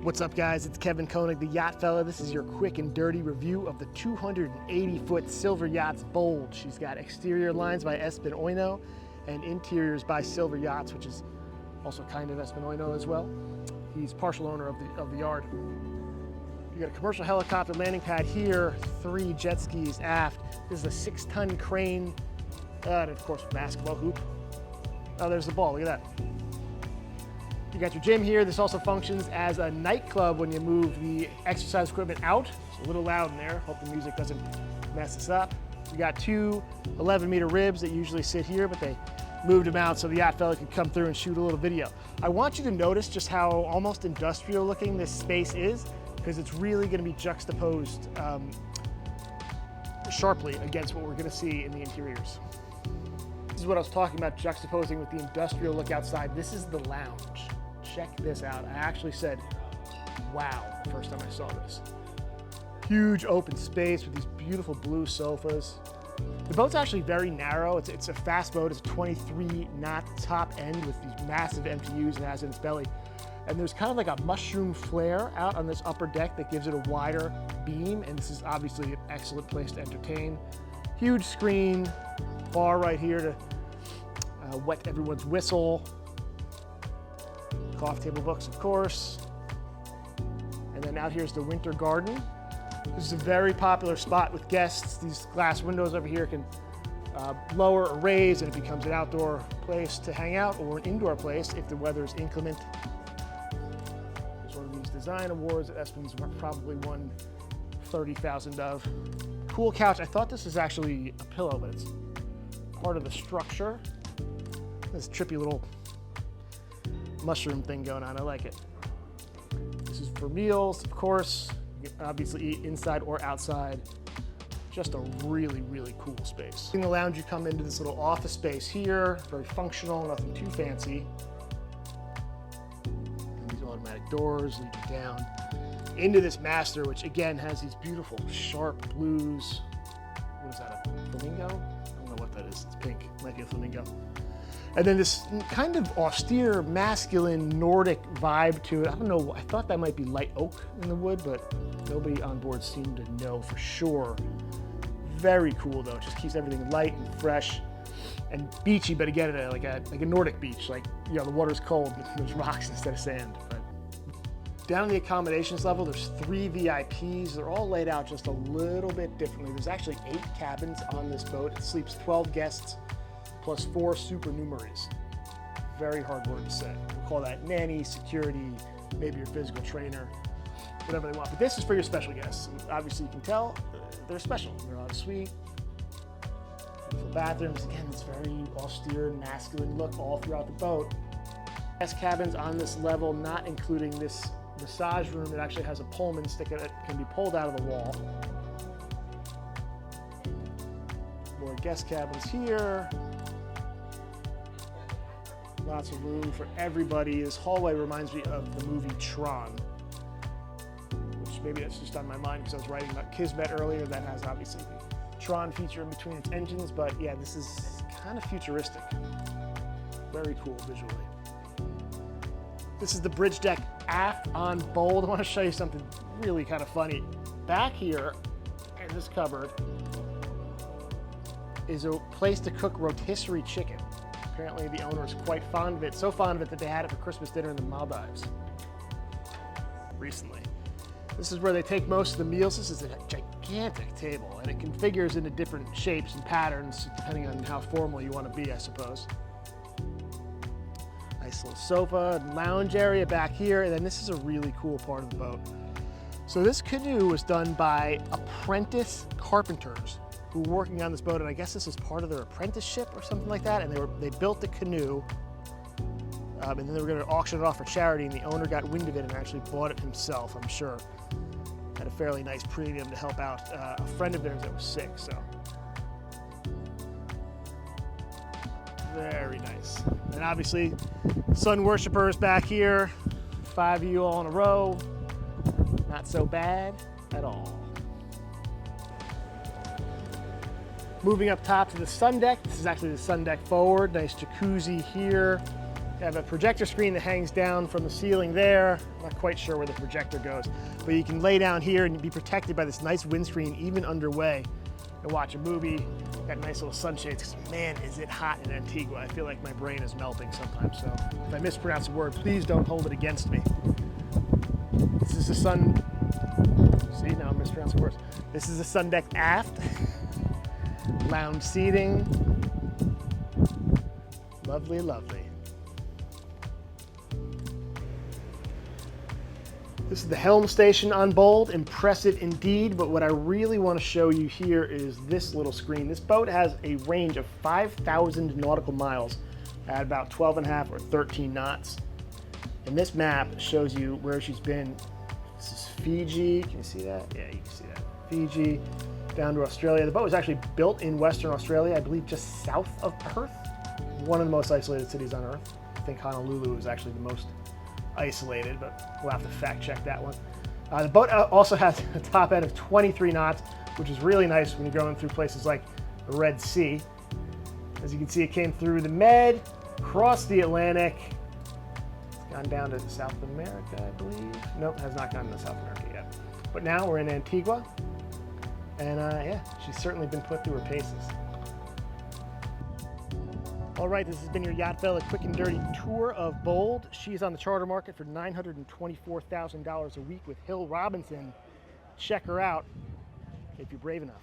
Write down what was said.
What's up, guys? It's Kevin Koenig, the Yacht Fella. This is your quick and dirty review of the 280-foot Silver Yachts Bold. She's got exterior lines by Espen Oino and interiors by Silver Yachts, which is also kind of Espen Oino as well. He's partial owner of the yard. You got a commercial helicopter landing pad here, 3 jet skis aft. This is a 6-ton crane, and of course, basketball hoop. Oh, there's the ball. Look at that. You got your gym here. This also functions as a nightclub when you move the exercise equipment out. It's a little loud in there. Hope the music doesn't mess us up. You got 2 11-meter ribs that usually sit here, but they moved them out so the Yacht Fella could come through and shoot a little video. I want you to notice just how almost industrial looking this space is, because it's really going to be juxtaposed sharply against what we're going to see in the interiors. This is what I was talking about, juxtaposing with the industrial look outside. This is the lounge. Check this out. I actually said, wow, the first time I saw this. Huge open space with these beautiful blue sofas. The boat's actually very narrow. It's a fast boat. It's a 23-knot top end with these massive MTUs it has in its belly. And there's kind of like a mushroom flare out on this upper deck that gives it a wider beam. And this is obviously an excellent place to entertain. Huge screen, bar right here to wet everyone's whistle. Coffee table books, of course. And then out here's the winter garden. This is a very popular spot with guests. These glass windows over here can lower or raise, and it becomes an outdoor place to hang out or an indoor place if the weather is inclement. There's one of these design awards that Espen's probably won 30,000 of. Cool couch. I thought this was actually a pillow, but it's part of the structure. This trippy little mushroom thing going on. I like it. This is for meals, of course. You can obviously eat inside or outside. Just a really, really cool space. In the lounge, you come into this little office space here. Very functional, nothing too fancy. And these automatic doors lead you down into this master, which again has these beautiful sharp blues. What is that, a flamingo? I don't know what that is. It's pink. Might be a flamingo. And then this kind of austere, masculine, Nordic vibe to it. I don't know, I thought that might be light oak in the wood, but nobody on board seemed to know for sure. Very cool though, it just keeps everything light and fresh and beachy, but again, like a Nordic beach. Like, you know, the water's cold, but there's rocks instead of sand. But down in the accommodations level, there's 3 VIPs. They're all laid out just a little bit differently. There's actually 8 cabins on this boat. It sleeps 12 guests. Plus 4 supernumeraries. Very hard word to say. We'll call that nanny, security, maybe your physical trainer, whatever they want. But this is for your special guests. And obviously, you can tell they're special. They're en suite. Beautiful bathrooms. Again, this very austere, masculine look all throughout the boat. Guest cabins on this level, not including this massage room that actually has a Pullman sticker that can be pulled out of the wall. More guest cabins here. Lots of room for everybody. This hallway reminds me of the movie Tron, which maybe that's just on my mind because I was writing about Kismet earlier. That has obviously the Tron feature in between its engines, but yeah, this is kind of futuristic. Very cool visually. This is the bridge deck aft on Bold. I want to show you something really kind of funny. Back here in this cupboard is a place to cook rotisserie chicken. Apparently the owner is quite fond of it, so fond of it that they had it for Christmas dinner in the Maldives recently. This is where they take most of the meals. This is a gigantic table, and it configures into different shapes and patterns depending on how formal you want to be, I suppose. Nice little sofa and lounge area back here, and then this is a really cool part of the boat. So this canoe was done by apprentice carpenters who were working on this boat, and I guess this was part of their apprenticeship or something like that, and they built the canoe, and then they were going to auction it off for charity, and the owner got wind of it and actually bought it himself, I'm sure. At a fairly nice premium to help out a friend of theirs that was sick, so. Very nice. And obviously, sun worshipers back here, 5 of you all in a row. Not so bad at all. Moving up top to the sun deck. This is actually the sun deck forward. Nice jacuzzi here. They have a projector screen that hangs down from the ceiling there. I'm not quite sure where the projector goes, but you can lay down here and be protected by this nice windscreen even underway and watch a movie. Got nice little sunshades. Man, is it hot in Antigua. I feel like my brain is melting sometimes, so if I mispronounce a word, please don't hold it against me. This is the sun. See, now I'm mispronouncing words. This is the sun deck aft. Lounge seating. Lovely, lovely. This is the helm station on Bold. Impressive indeed, but what I really want to show you here is this little screen. This boat has a range of 5,000 nautical miles at about 12.5 or 13 knots. And this map shows you where she's been. This is Fiji. Can you see that? Yeah, you can see that. Fiji, down to Australia. The boat was actually built in Western Australia, I believe just south of Perth. One of the most isolated cities on Earth. I think Honolulu is actually the most isolated, but we'll have to fact check that one. The boat also has a top end of 23 knots, which is really nice when you're going through places like the Red Sea. As you can see, it came through the Med, crossed the Atlantic. It's gone down to South America, I believe. Nope, has not gone to South America yet. But now we're in Antigua, and yeah, she's certainly been put through her paces. All right, this has been your Yacht Fella quick and dirty tour of Bold. She's on the charter market for $924,000 a week with Hill Robinson. Check her out if you're brave enough.